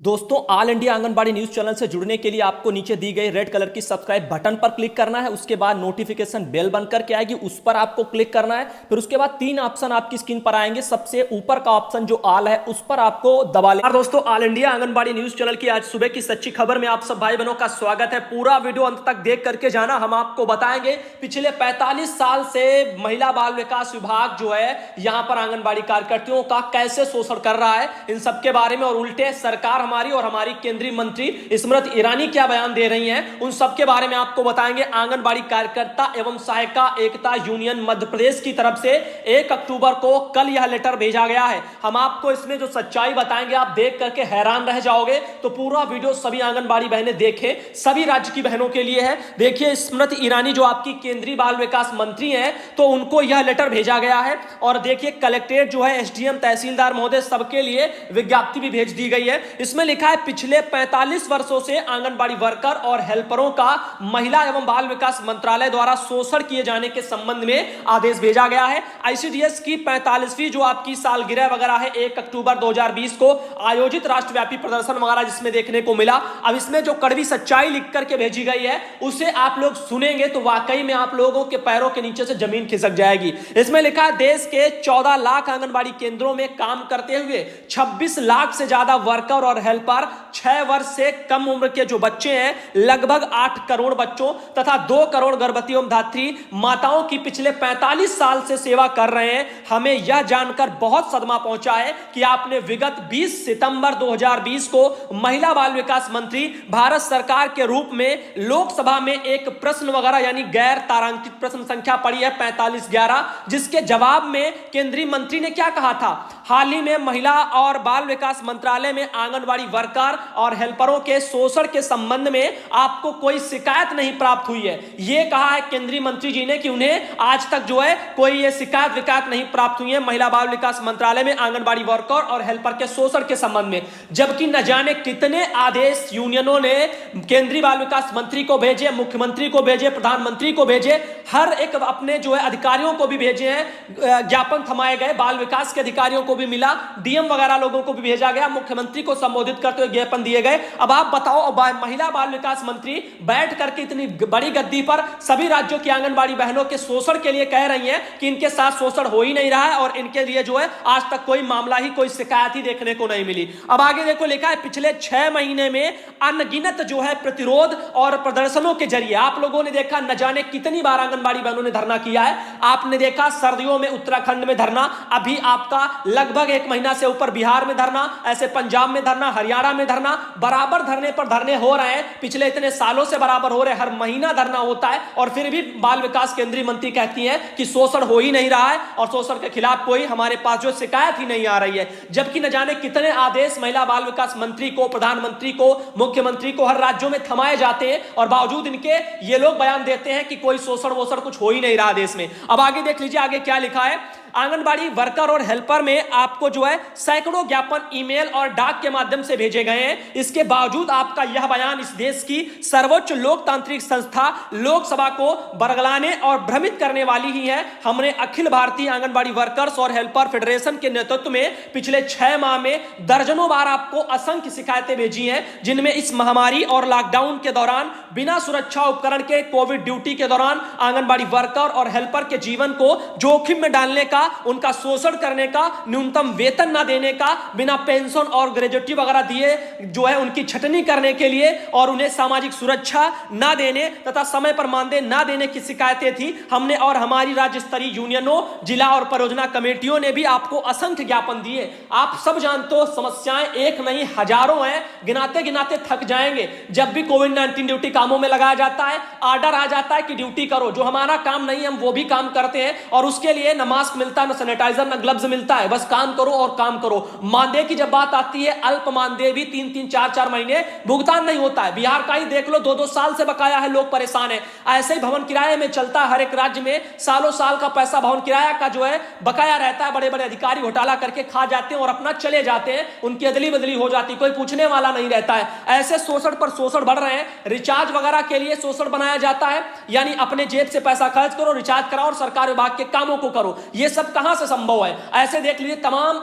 दोस्तों, all India anganwadi news channel से जुड़ने के लिए आपको नीचे दी गई रेड कलर की सब्सक्राइब बटन पर क्लिक करना है। उसके बाद नोटिफिकेशन बेल बन करके आएगी, उस पर आपको क्लिक करना है। फिर उसके बाद तीन ऑप्शन आपकी स्क्रीन पर आएंगे। सबसे ऊपर का ऑप्शन जो ऑल है उस पर आपको दबा लेना। दोस्तों, all India anganwadi news channel की आज सुबह की सच्ची खबर में आप सब भाई बहनों का स्वागत है। पूरा वीडियो अंत तक देख करके जाना। हम आपको बताएंगे पिछले 45 साल से महिला बाल विकास विभाग जो है यहां पर आंगनबाड़ी कार्यकर्तियों का कैसे शोषण कर रहा है, इन सबके बारे में। और उल्टे सरकार हमारी और हमारी केंद्रीय मंत्री स्मृति ईरानी क्या बयान दे रही हैं, उन सब के बारे में आपको बताएंगे। आंगनबाड़ी कार्यकर्ता एवं सहायिका एकता यूनियन मध्य प्रदेश की तरफ से 1 अक्टूबर को कल यह लेटर भेजा गया है। हम आपको इसमें जो सच्चाई बताएंगे, आप देख करके हैरान रह जाओगे। तो पूरा वीडियो सभी आंगनबाड़ी बहनें देखें, सभी राज्य की बहनों के लिए है। देखिए, स्मृति ईरानी जो आपकी केंद्रीय बाल विकास मंत्री हैं, तो उनको यह लेटर भेजा गया है। और देखिए, कलेक्ट्रेट जो है, एसडीएम, तहसीलदार महोदय, सबके लिए विज्ञप्ति भी भेज दी गई है। इसमें लिखा है, पिछले 45 वर्षों से आंगनबाड़ी वर्कर और हेल्परों का महिला एवं बाल विकास मंत्रालय द्वारा शोषण किए जाने के संबंध में आदेश भेजा गया है। आईसीडीएस की 45वीं जो आपकी सालगिरह वगैरह है, 1 अक्टूबर 2020 को आयोजित राष्ट्रव्यापी प्रदर्शन वगैरह जिसमें देखने को मिला। अब इसमें जो कड़वी सच्चाई लिख करके भेजी गई है, उसे आप लोग सुनेंगे तो वाकई में आप लोगों के पैरों के नीचे से जमीन खिसक जाएगी। इसमें लिखा है, देश के 14 लाख आंगनबाड़ी केंद्रों में काम करते हुए 26 लाख से ज्यादा वर्कर और हेल्पर, 6 वर्ष से कम उम्र के जो बच्चे हैं, लगभग 8 करोड़ बच्चों तथा 2 करोड़ गर्भवती एवं धात्री माताओं की पिछले 45 साल से सेवा कर रहे हैं। हमें यह जानकर बहुत सदमा पहुंचा है कि आपने विगत 20 सितंबर 2020 को महिला बाल विकास मंत्री भारत सरकार के रूप में लोकसभा में एक प्रश्न वगैरह यानी गैर तारांकित प्रश्न संख्या पड़ी है 4511, जिसके जवाब में केंद्रीय मंत्री ने क्या कहा था, हाल ही में महिला और बाल विकास मंत्रालय में आंगनबाड़ी वर्कर और हेल्परों के शोषण के संबंध में आपको कोई शिकायत नहीं प्राप्त हुई है। यह कहा है केंद्रीय मंत्री जी ने कि उन्हें आज तक जो है कोई ये शिकायत विकायत नहीं प्राप्त हुई है महिला बाल विकास मंत्रालय में आंगनबाड़ी वर्कर और हेल्पर के शोषण के संबंध में। जबकि न जाने कितने आदेश यूनियनों ने केंद्रीय बाल विकास मंत्री को भेजे, मुख्यमंत्री को भेजे, प्रधानमंत्री को भेजे, हर एक अपने जो है अधिकारियों को भी भेजे हैं। ज्ञापन थमाए गए, बाल विकास के अधिकारियों को भी मिला, डीएम वगैरह लोगों को भी भेजा गया, मुख्यमंत्री को संबोधित करते हुए ज्ञापन दिए गए। अब आप बताओ, महिला बाल विकास मंत्री बैठ करके इतनी बड़ी गद्दी पर सभी राज्यों की आंगनबाड़ी बहनों के शोषण के लिए कह रही हैं कि इनके साथ शोषण हो ही नहीं रहा है और इनके लिए जो है आज तक कोई मामला ही, कोई शिकायत ही देखने को नहीं मिली। अब आगे देखो, लिखा है, पिछले 6 महीने में अनगिनत जो है प्रतिरोध और प्रदर्शनों के जरिए आप लोगों ने देखा, न जाने कितनी बार आंगनबाड़ी बहनों ने धरना किया है। आपने देखा सर्दियों में उत्तराखंड में धरना, अभी आपका लगभग 1 महीना से ऊपर बिहार में धरना, ऐसे पंजाब में धरना, हरियाणा में धरना, बराबर धरने पर धरने हो रहे हैं। पिछले इतने सालों से बराबर हो रहे, हर महीना धरना होता है और फिर भी बाल विकास केंद्रीय मंत्री कहती हैं कि शोषण हो ही नहीं रहा है और शोषण के खिलाफ कोई हमारे पास जो शिकायत ही नहीं आ रही है। जबकि न जाने कितने आदेश महिला बाल विकास मंत्री को, प्रधानमंत्री को, मुख्यमंत्री को हर राज्यों में थमाए जाते हैं और बावजूद इनके ये लोग बयान देते हैं कि कोई शोषण वोषण कुछ हो ही नहीं रहा देश में। अब आगे देख लीजिए, आगे क्या लिखा है, आंगनबाड़ी वर्कर और हेल्पर में आपको जो है सैकड़ों ज्ञापन ईमेल और डाक के माध्यम से भेजे गए हैं। इसके बावजूद आपका यह बयान इस देश की सर्वोच्च लोकतांत्रिक संस्था लोकसभा को बरगलाने और भ्रमित करने वाली ही है। हमने अखिल भारतीय आंगनबाड़ी वर्कर्स और हेल्पर फेडरेशन के नेतृत्व में पिछले 6 माह में दर्जनों बार आपको असंख्य शिकायतें भेजी हैं, जिनमें इस महामारी और लॉकडाउन के दौरान बिना सुरक्षा उपकरण के कोविड ड्यूटी के दौरान आंगनबाड़ी वर्कर और हेल्पर के जीवन को जोखिम में डालने का, उनका शोषण करने का, न्यूनतम वेतन ना देने का, बिना पेंशन और ग्रेजुटी वगैरह दिए जो है उनकी छटनी करने के लिए और उन्हें सामाजिक सुरक्षा ना देने तथा समय पर मानदेय ना देने की शिकायतें थी। हमने और हमारी राज्य स्तरीय यूनियनों, जिला और परियोजना कमेटियों ने भी आपको असंख्य ज्ञापन दिए। आप सब जानते हो, समस्याएं एक नहीं हजारों हैं, गिनाते गिनाते थक जाएंगे। जब भी कोविड-19 ड्यूटी कामों में लगाया जाता है, ऑर्डर आ जाता है कि ड्यूटी करो, जो हमारा काम नहीं हम वो भी काम करते हैं और उसके लिए न मास्क मिलता, न सैनिटाइजर, न ग्लव्स मिलता है, बस काम करो और काम करो। मानदेय की जब बात आती है, अल्प मानदेय भी 3-3, 4-4 महीने भुगतान नहीं होता है। बिहार का ही देख लो, 2-2 साल से बकाया है, लोग परेशान है। ऐसे ही भवन किराए में चलता है, हर एक राज्य में सालों साल का पैसा भवन किराया का जो है बकाया रहता है। बड़े बड़े अधिकारी घोटाला करके खा जाते हैं और अपना चले जाते हैं, उनकी अदली बदली हो जाती, कोई पूछने वाला नहीं रहता है। ऐसे शोषण पर शोषण बढ़ रहे हैं। रिचार्ज वगैरह के लिए शोषण बनाया जाता है, यानी अपने जेब से पैसा खर्च करो, रिचार्ज कराओ और सरकार विभाग के कामों को करो। ये सब कहां से संभव है? ऐसे देख लीजिए तमाम,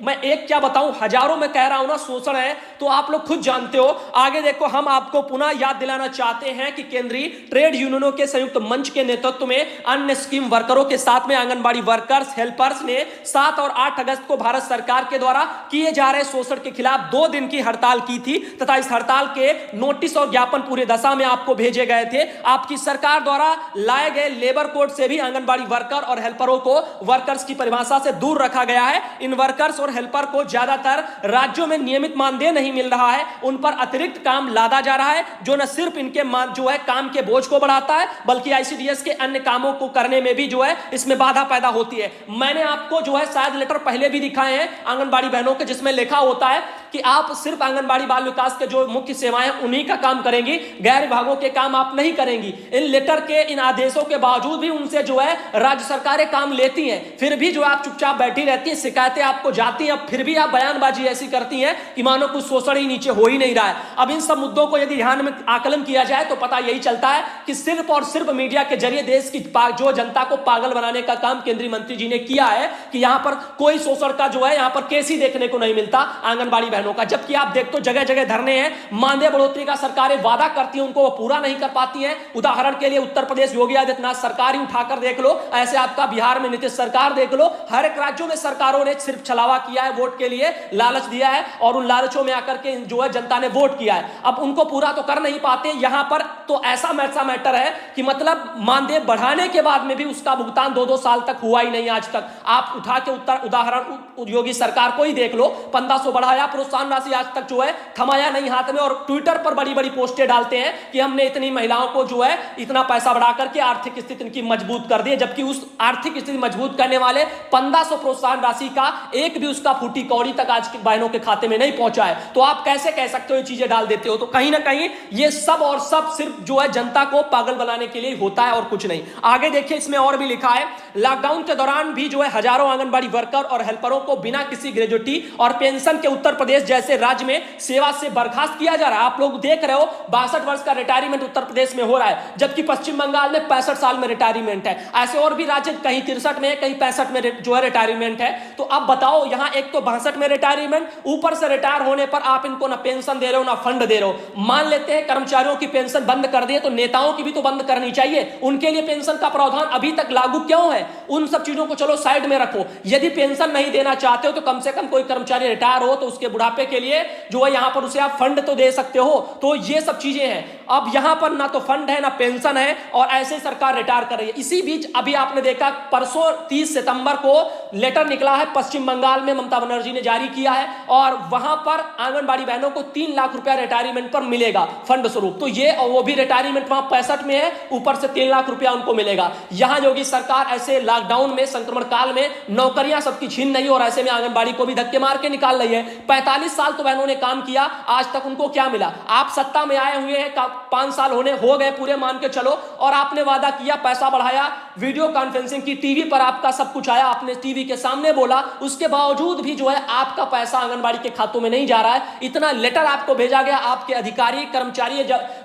मैं एक क्या बताऊं, हजारों में कह रहा हूं ना शोषण है, तो आप लोग खुद जानते हो। आगे देखो, हम आपको पुनः याद दिलाना चाहते हैं कि केंद्रीय ट्रेड यूनियनों के संयुक्त मंच के नेतृत्व में अन्य स्कीम वर्करों के साथ में आंगनबाड़ी वर्कर्स हेल्पर्स ने 7 और 8 अगस्त को भारत सरकार के द्वारा किए जा रहे शोषण के खिलाफ 2 दिन की हड़ताल की थी तथा इस हड़ताल के नोटिस और ज्ञापन पूरे दशा में आपको भेजे गए थे। आपकी सरकार द्वारा लाए गए लेबर कोड से भी आंगनबाड़ी वर्कर और हेल्परों को वर्कर्स की परिभाषा से दूर रखा गया है। इन वर्कर्स और हेल्पर को ज्यादातर राज्यों में नियमित मानदेय नहीं मिल रहा है, उन पर अतिरिक्त काम लादा जा रहा है जो न सिर्फ इनके जो है काम के बोझ को बढ़ाता है बल्कि आईसीडीएस के अन्य कामों को करने में भी जो है इसमें बाधा पैदा होती है। मैंने आपको जो है शायद लेटर पहले भी दिखाए हैं आंगनबाड़ी बहनों के, जिसमें लिखा होता है कि आप सिर्फ आंगनबाड़ी बाल विकास के जो मुख्य सेवाएं उन्हीं का काम करेंगी, गैर विभागों के काम आप नहीं करेंगी। इन लेटर के इन आदेशों के बावजूद भी उनसे जो है राज्य सरकारें काम लेती हैं, फिर भी जो आप चुपचाप बैठी रहती हैं, शिकायतें आपको जाती हैं, फिर भी आप बयानबाजी ऐसी करती हैं कि मानो कुछ शोषण ही नीचे हो ही नहीं रहा है। अब इन सब मुद्दों को यदि ध्यान में आकलन किया जाए तो पता यही चलता है कि सिर्फ और सिर्फ मीडिया के जरिए देश की जो जनता को पागल बनाने का काम केंद्रीय मंत्री जी ने किया है कि यहां पर कोई शोषण का जो है यहां पर केस ही देखने को नहीं मिलता आंगनबाड़ी बहनों का। जबकि आप देखते हो जगह जगह धरने हैं, मानदेय बढ़ोतरी का सरकारें वादा करती हैं, उनको वो पूरा नहीं कर पाती हैं। उदाहरण के लिए उत्तर प्रदेश योगी आदित्यनाथ सरकार ही उठाकर देख लो, ऐसे आपका बिहार में नीतीश सरकार देख लो। हर एक राज्यों में सरकारों ने सिर्फ छलावा किया है, वोट के लिए लालच दिया है और उन लालचों में आकर के जो है जनता ने वोट किया है। अब उनको पूरा तो कर नहीं पाते। यहां पर तो ऐसा मैटर है कि मतलब मानदेय बढ़ाने के बाद में भी उसका भुगतान 2-2 साल तक हुआ ही नहीं आज तक। आप उठा के उदाहरण योगी सरकार को ही देख लो, 1500 बढ़ाया, प्रोत्साहन राशि आज तक जो है थमाया नहीं हाथ में, और ट्विटर पर बड़ी बड़ी पोस्टें डालते हैं कि हमने इतनी महिलाओं को जो है इतना पैसा बढ़ा करके आर्थिक स्थिति इनकी मजबूत कर दी, जबकि उस आर्थिक स्थिति मजबूत करने वाले 1500 प्रोत्साहन राशि का एक भी उसका फूटी कौड़ी तक आज के बहनों के खाते में नहीं पहुंचा है। तो आप कैसे कह सकते हो ये चीजें डाल देते हो? तो कहीं ना कहीं ये सब और सब सिर्फ जो है जनता को पागल बनाने के लिए होता है और कुछ नहीं। आगे देखिए, इसमें और भी लिखा है, लॉकडाउन के दौरान भी जो है हजारों आंगनबाड़ी वर्कर और हेल्परों को बिना किसी ग्रेजुएटी और पेंशन के उत्तर प्रदेश जैसे राज्य में सेवा से बर्खास्त किया जा रहा है। आप लोग देख रहे हो 62 वर्ष का रिटायरमेंट उत्तर प्रदेश में हो रहा है, जबकि पश्चिम बंगाल में 65 साल में रिटायरमेंट है। ऐसे और भी राज्य कहीं 63 में, कहीं 65 में जो है रिटायरमेंट है। तो अब बताओ, यहां एक तो 62 में रिटायरमेंट, ऊपर से रिटायर होने पर आप इनको ना पेंशन दे रहे हो ना फंड दे रहे हो। मान लेते हैं कर्मचारियों की पेंशन बंद कर दिए तो नेताओं की भी तो बंद करनी चाहिए। उनके लिए पेंशन का प्रावधान अभी तक लागू क्यों है? उन सब चीजों को चलो साइड में रखो। यदि पेंशन नहीं देना चाहते हो तो कम से कम कोई कर्मचारी रिटायर हो तो उसके बुढ़ापे के लिए जो है यहां पर उसे आप फंड तो दे सकते हो। तो ये सब चीजें हैं। अब यहां पर ना तो फंड है ना पेंशन है और ऐसे सरकार रिटायर कर रही है। इसी बीच अभी आपने देखा परसों 30 सितंबर को लेटर निकला है पश्चिम बंगाल में, ममता बनर्जी ने जारी किया है और वहां पर आंगनबाड़ी बहनों को 3 लाख रुपया रिटायरमेंट पर मिलेगा फंड स्वरूप। तो ये और वो भी रिटायरमेंट वहां 65 में है, ऊपर से 3 लाख रुपया उनको मिलेगा। यहां योगी सरकार ऐसे लॉकडाउन में, संक्रमण काल में नौकरियां सबकी छीन रही और ऐसे में आंगनबाड़ी को भी धक्के मार के निकाल रही है। 45 साल तो बहनों ने काम किया, आज तक उनको क्या मिला? आप सत्ता में आए हुए हैं, 5 साल होने हो गए पूरे मान के चलो, और आपने वादा किया, पैसा बढ़ाया, वीडियो कॉन्फ्रेंसिंग की, टीवी पर आपका सब कुछ आया, आपने टीवी के सामने बोला, उसके बावजूद भी जो है आपका पैसा आंगनबाड़ी के खातों में नहीं जा रहा है। इतना लेटर आपको भेजा गया, आपके अधिकारी कर्मचारी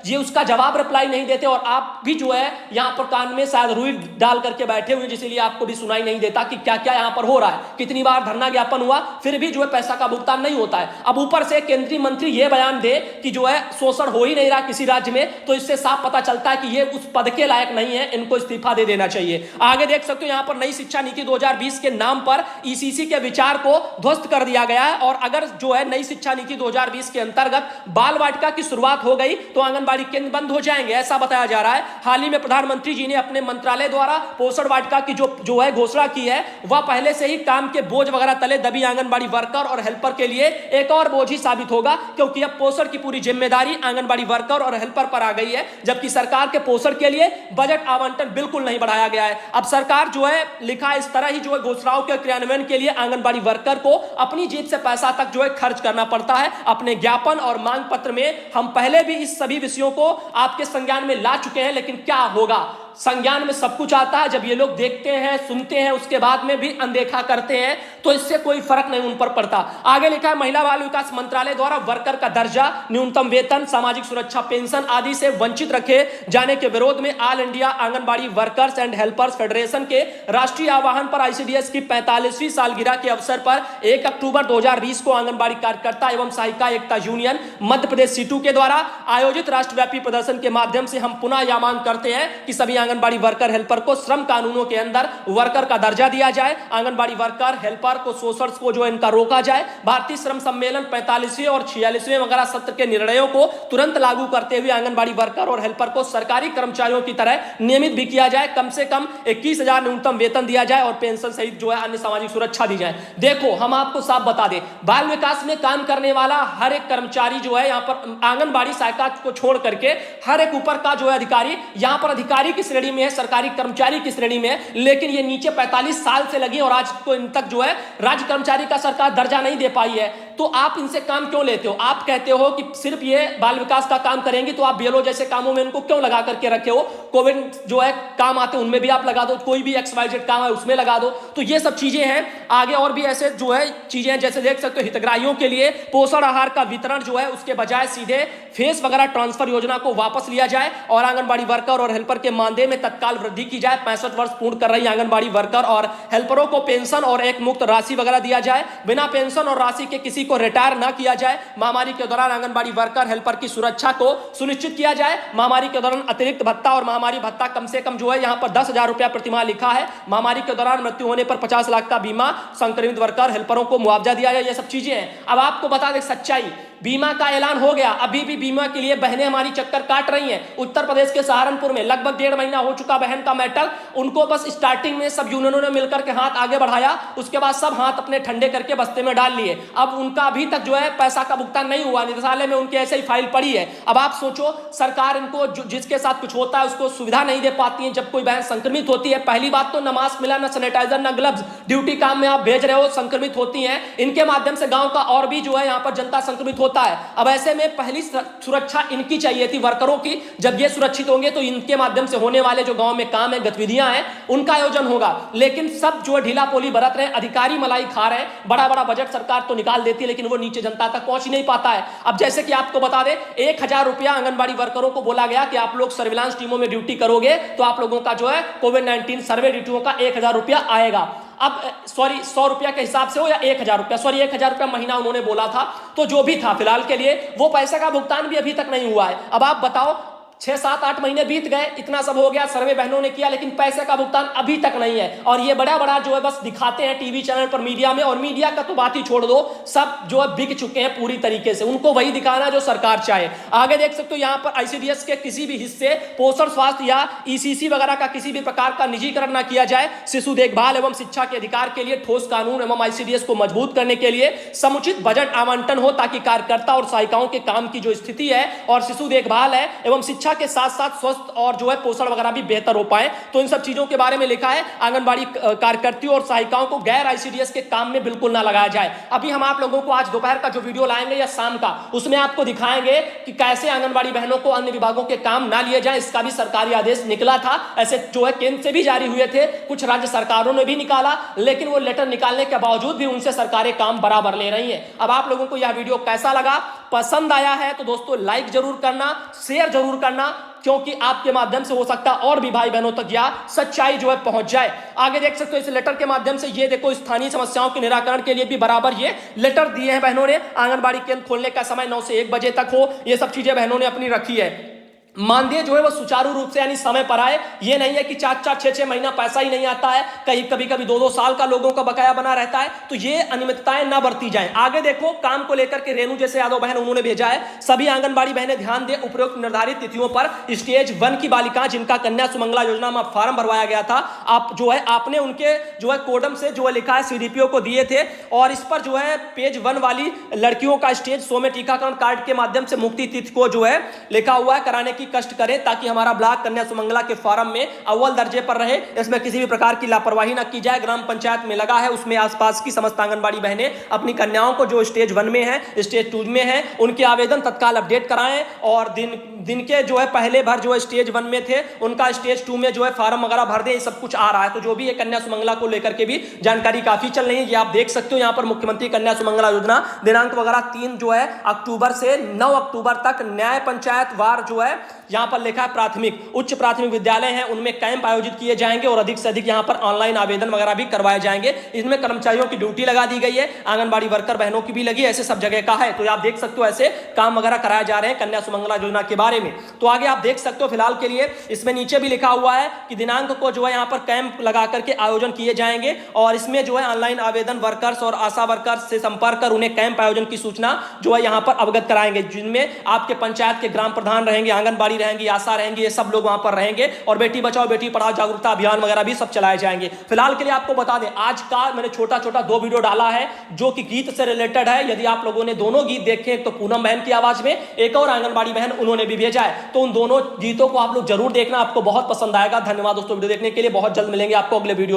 ये उसका जवाब रिप्लाई नहीं देते और आप भी जो है यहां पर कान में शायद रुई डाल करके बैठे हुए, जिसलिए आपको भी सुनाई नहीं देता कि क्या क्या यहां पर हो रहा है। कितनी बार धरना ज्ञापन हुआ, फिर भी जो है पैसा का भुगतान नहीं होता है। अब ऊपर से केंद्रीय मंत्री ये बयान दे कि जो है शोषण हो ही नहीं रहा किसी राज्य में, तो इससे साफ पता चलता है कि ये उस पद के लायक नहीं है, इनको इस्तीफा दे देना चाहिए। आगे देख सकते हो यहां पर नई शिक्षा नीति 2020 के नाम पर ईसीसी के विचार को ध्वस्त कर दिया गया है। और अगर जो है नई शिक्षा नीति 2020 के अंतर्गत बाल वाटिका की शुरुआत हो गई तो आंगनबाड़ी केंद्र बंद हो जाएंगे, ऐसा बताया जा रहा है। हाल ही में प्रधानमंत्री जी ने अपने मंत्रालय द्वारा पोषण वाटिका की जो है घोषणा की है, वह पहले से ही काम के बोझ वगैरह तले दबी आंगनबाड़ी वर्कर और हेल्पर के लिए एक और बोझ ही साबित होगा, क्योंकि अब पोषण की पूरी जिम्मेदारी आंगनबाड़ी वर्कर और हेल्पर पर आ गई है, जबकि सरकार के पोषण के लिए बजट आवंटन बिल्कुल नहीं बढ़ाया गया है। अब सरकार जो है लिखा है इस तरह ही जो है घोषणाओं के क्रियान्वयन के लिए आंगनबाड़ी वर्कर को अपनी जेब से पैसा तक जो है खर्च करना पड़ता है। अपने ज्ञापन और मांग पत्र में हम पहले भी इस सभी विषयों को आपके संज्ञान में ला चुके हैं, लेकिन क्या होगा? संज्ञान में सब कुछ आता है। जब ये लोग देखते हैं, सुनते हैं, उसके बाद में भी अनदेखा करते हैं, तो इससे कोई फर्क नहीं उन पर पड़ता। आगे लिखा है, महिला बाल विकास मंत्रालय द्वारा वर्कर का दर्जा, न्यूनतम वेतन, सामाजिक सुरक्षा, पेंशन आदि से वंचित रखे जाने के विरोध में all India anganwadi workers and helpers federation के राष्ट्रीय आह्वान पर आईसीडीएस की 45वीं सालगिरह के अवसर पर 1 अक्टूबर 2020 को आंगनबाड़ी कार्यकर्ता एवं सहायिका एकता यूनियन मध्य प्रदेश सीटू के द्वारा आयोजित राष्ट्रव्यापी प्रदर्शन के माध्यम से हम पुनः यह मांग करते हैं कि सभी आंगनबाड़ी वर्कर हेल्पर को श्रम कानूनों के अंदर वर्कर का दर्जा दिया जाए। आंगनबाड़ी वर्कर हेल्पर को शोषण को जो इनका रोका जाए। भारतीय श्रम सम्मेलन 45वें और 46वें वगैरह सत्र के निर्णयों को तुरंत लागू करते हुए आंगनबाड़ी वर्कर और हेल्पर को सरकारी कर्मचारियों की तरह नियमित भी किया जाए। कम से कम 21,000 न्यूनतम वेतन दिया जाए और पेंशन सहित जो है अन्य सामाजिक सुरक्षा दी जाए। देखो, हम आपको साफ बता दें, बाल विकास में काम करने वाला हर एक कर्मचारी जो है यहाँ पर आंगनबाड़ी सहायिका को छोड़ करके हर एक ऊपर का जो है अधिकारी यहाँ पर अधिकारी की श्रेणी में है, सरकारी कर्मचारी की श्रेणी में है, लेकिन ये नीचे 45 साल से लगी और आज को इन तक जो है राज्य कर्मचारी का सरकार दर्जा नहीं दे पाई है। तो आप इनसे काम क्यों लेते हो? आप कहते हो कि सिर्फ ये बाल विकास का काम करेंगे, तो आप बीएलओ जैसे कामों में इनको क्यों लगा करके रखे हो? कोविड जो है काम आते उनमें भी आप लगा दो, कोई भी XYZ काम है उसमें लगा दो। तो ये सब चीजें हैं। आगे और भी ऐसे जो है चीजें हैं, जैसे देख सकते हो हितग्राहियों के लिए पोषण आहार का वितरण जो है उसके बजाय सीधे फेस वगैरह ट्रांसफर योजना को वापस लिया जाए और आंगनबाड़ी वर्कर और हेल्पर के मानदेय में तत्काल वृद्धि की जाए। 65 वर्ष पूर्ण कर रही आंगनबाड़ी वर्कर और हेल्परों को पेंशन और एक मुक्त राशि वगैरह दिया जाए। बिना पेंशन और राशि के किसी को रिटायर न किया जाए। महामारी के दौरान आंगनबाड़ी वर्कर हेल्पर की सुरक्षा को सुनिश्चित किया जाए। महामारी के दौरान अतिरिक्त भत्ता और महामारी भत्ता कम से कम जो है यहाँ पर 10,000 रुपया प्रतिमाह लिखा है। महामारी के दौरान मृत्यु होने पर 50 लाख का बीमा, संक्रमित वर्कर हेल्परों को मुआवजा दिया जाए। ये सब चीजें हैं। अब आपको बता दें सच्चाई, बीमा का ऐलान हो गया, अभी भी बीमा के लिए बहनें हमारी चक्कर काट रही हैं। उत्तर प्रदेश के सहारनपुर में लगभग 1.5 महीना हो चुका बहन का मैटर। उनको बस स्टार्टिंग में सब यूनियनों ने मिलकर के हाथ आगे बढ़ाया, उसके बाद सब हाथ अपने ठंडे करके बस्ते में डाल लिए। अब उनका अभी तक जो है पैसा का भुगतान नहीं हुआ, निदेशालय में उनके ऐसे ही फाइल पड़ी है। अब आप सोचो, सरकार इनको जिसके साथ कुछ होता है उसको सुविधा नहीं दे पाती है। जब कोई बहन संक्रमित होती है, पहली बात तो न मास्क मिला, न सैनिटाइजर, न ग्लव्स, ड्यूटी काम में आप भेज रहे हो, संक्रमित होती हैं। इनके माध्यम से गांव का और भी जो है यहाँ पर जनता संक्रमित होता है। अब ऐसे में पहली सुरक्षा इनकी चाहिए थी, वर्करों की। जब ये सुरक्षित होंगे तो इनके माध्यम से होने वाले जो गांव में काम है, गतिविधियां हैं, उनका आयोजन होगा। लेकिन सब जो ढीला पोली बरत रहे हैं, अधिकारी मलाई खा रहे हैं। बड़ा बड़ा बजट सरकार तो निकाल देती है, लेकिन वो नीचे जनता तक पहुंच ही नहीं पाता है। अब जैसे कि आपको बता दें, 1,000 रुपया आंगनबाड़ी वर्करों को बोला गया कि आप लोग सर्विलांस टीमों में ड्यूटी करोगे तो आप लोगों का जो है कोविड-19 सर्वे ड्यूटियों का 1,000 रुपया आएगा। अब सॉरी 100 रुपया के हिसाब से हो या 1,000 रुपया, सॉरी 1,000 रुपया महीना उन्होंने बोला था। तो जो भी था फिलहाल के लिए वो पैसे का भुगतान भी अभी तक नहीं हुआ है। अब आप बताओ, 6, 7, 8 महीने बीत गए, इतना सब हो गया, सर्वे बहनों ने किया, लेकिन पैसे का भुगतान अभी तक नहीं है। और ये बड़ा बड़ा जो है बस दिखाते हैं टीवी चैनल पर, मीडिया में, और मीडिया का तो बात ही छोड़ दो, सब जो है बिक चुके हैं पूरी तरीके से। उनको वही दिखाना जो सरकार चाहे। आगे देख सकते हो यहाँ पर आईसीडीएस के किसी भी हिस्से पोषण, स्वास्थ्य या ईसीसी वगैरह का किसी भी प्रकार का निजीकरण न किया जाए। शिशु देखभाल एवं शिक्षा के अधिकार के लिए ठोस कानून एवं आईसीडीएस को मजबूत करने के लिए समुचित बजट आवंटन हो, ताकि कार्यकर्ता और सहायिकाओं के काम की जो स्थिति है और शिशु देखभाल है एवं शिक्षा के साथ साथ स्वस्थ और जो है पोषण वगैरह भी बेहतर हो पाए। तो इन सब चीजों के बारे में लिखा है। आंगनबाड़ी कार्यकर्तियों और सहायिकाओं को गैर आईसीडीएस के काम में बिल्कुल ना लगाया जाए। अभी हम आप लोगों को आज दोपहर का जो वीडियो लाएंगे या शाम का, उसमें आपको दिखाएंगे कि कैसे आंगनबाड़ी बहनों को अन्य विभागों के काम ना लिए जाए। इसका भी सरकारी आदेश निकला था, ऐसे जो है केंद्र से भी जारी हुए थे, कुछ राज्य सरकारों ने भी निकाला, लेकिन वो लेटर निकालने के बावजूद भी उनसे सरकारें काम बराबर ले रही हैं। अब आप लोगों को यह वीडियो कैसा लगा? पसंद आया है तो दोस्तों लाइक जरूर करना, शेयर जरूर करना, क्योंकि आपके माध्यम से हो सकता है और भी भाई बहनों तक यह सच्चाई जो है पहुंच जाए। आगे देख सकते हो इस लेटर के माध्यम से, ये देखो स्थानीय समस्याओं के निराकरण के लिए भी बराबर ये लेटर दिए हैं बहनों ने। आंगनबाड़ी केंद्र खोलने का समय 9 से 1 बजे तक हो, ये सब चीजें बहनों ने अपनी रखी है। मानदेय जो है वो सुचारू रूप से यानी समय पर आए। ये नहीं है कि 4-4, 6-6 महीना पैसा ही नहीं आता है, कहीं कभी-कभी 2-2 साल का लोगों का बकाया बना रहता है। तो ये अनियमितताएं ना बरती जाएं। आगे देखो, काम को लेकर के रेणु जैसे यादव बहन उन्होंने भेजा है, सभी आंगनबाड़ी बहनें ध्यान दें, उपरोक्त निर्धारित तिथियों पर स्टेज 1 की बालिकाएं जिनका कन्या सुमंगला योजना में फॉर्म भरवाया गया था, आप जो है आपने उनके जो है कोडम से जो है लिखा है सीडीपीओ को दिए थे, और इस पर जो है पेज 1 वाली लड़कियों का स्टेज 100 में टीकाकरण कार्ड के माध्यम से मुक्ति तिथि को जो है लिखा हुआ है, कराने की कष्ट करें ताकि हमारा ब्लॉक कन्या सुमंगला के फॉर्म में अव्वल दर्जे पर रहे। इसमें किसी भी प्रकार की लापरवाही ना की जाए। ग्राम पंचायत में लगा है, उसमें आसपास की समस्त आंगनबाड़ी बहनें अपनी कन्याओं को जो स्टेज 1 में है, स्टेज 2 में है, उनके आवेदन तत्काल अपडेट कराएं और दिन दिन के जो है पहले भर जो है स्टेज 1 में थे उनका स्टेज 2 में जो है फार्म वगैरह भर दे, ये सब कुछ आ रहा है। तो जो भी है कन्या सुमंगला को लेकर के भी जानकारी काफी चल रही है। ये आप देख सकते हो यहाँ पर मुख्यमंत्री कन्या सुमंगला योजना दिनांक वगैरह 3 जो है अक्टूबर से 9 अक्टूबर तक न्याय पंचायत वार जो है यहाँ पर लिखा है प्राथमिक उच्च प्राथमिक विद्यालय हैं उनमें कैंप आयोजित किए जाएंगे और अधिक से अधिक यहाँ पर ऑनलाइन आवेदन वगैरह भी करवाए जाएंगे। इसमें कर्मचारियों की ड्यूटी लगा दी गई है, आंगनबाड़ी वर्कर बहनों की भी लगी, ऐसे सब जगह का है। तो आप देख सकते हो ऐसे काम वगैरह कराए जा रहे हैं कन्या सुमंगला योजना के बारे में। तो आगे आप देख सकते हो फिलहाल के लिए इसमें नीचे भी लिखा हुआ है कि दिनांक को जो है यहाँ पर कैंप लगा करके आयोजन किए जाएंगे और इसमें जो है ऑनलाइन आवेदन वर्कर्स और आशा वर्कर्स से संपर्क कर उन्हें कैंप आयोजन की सूचना जो है यहाँ पर अवगत कराएंगे, जिनमें आपके पंचायत के ग्राम प्रधान रहेंगे, आंगनबाड़ी रहेंगी, आशा रहेंगी, ये सब लोग वहां पर रहेंगे और बेटी बचाओ बेटी पढ़ाओ जागरूकता अभियान वगैरह भी सब चलाए जाएंगे। फिलहाल के लिए आपको बता दें आज का मैंने छोटा छोटा 2 वीडियो डाला है जो कि गीत से रिलेटेड है। यदि आप लोगों ने दोनों गीत देखे, एक तो पूनम बहन की आवाज में, एक और आंगनबाड़ी बहन उन्होंने भी भेजा है, तो उन दोनों गीतों को आप लोग जरूर देखना, आपको बहुत पसंद आएगा। धन्यवाद दोस्तों वीडियो देखने के लिए, बहुत जल्द मिलेंगे आपको अगले वीडियो।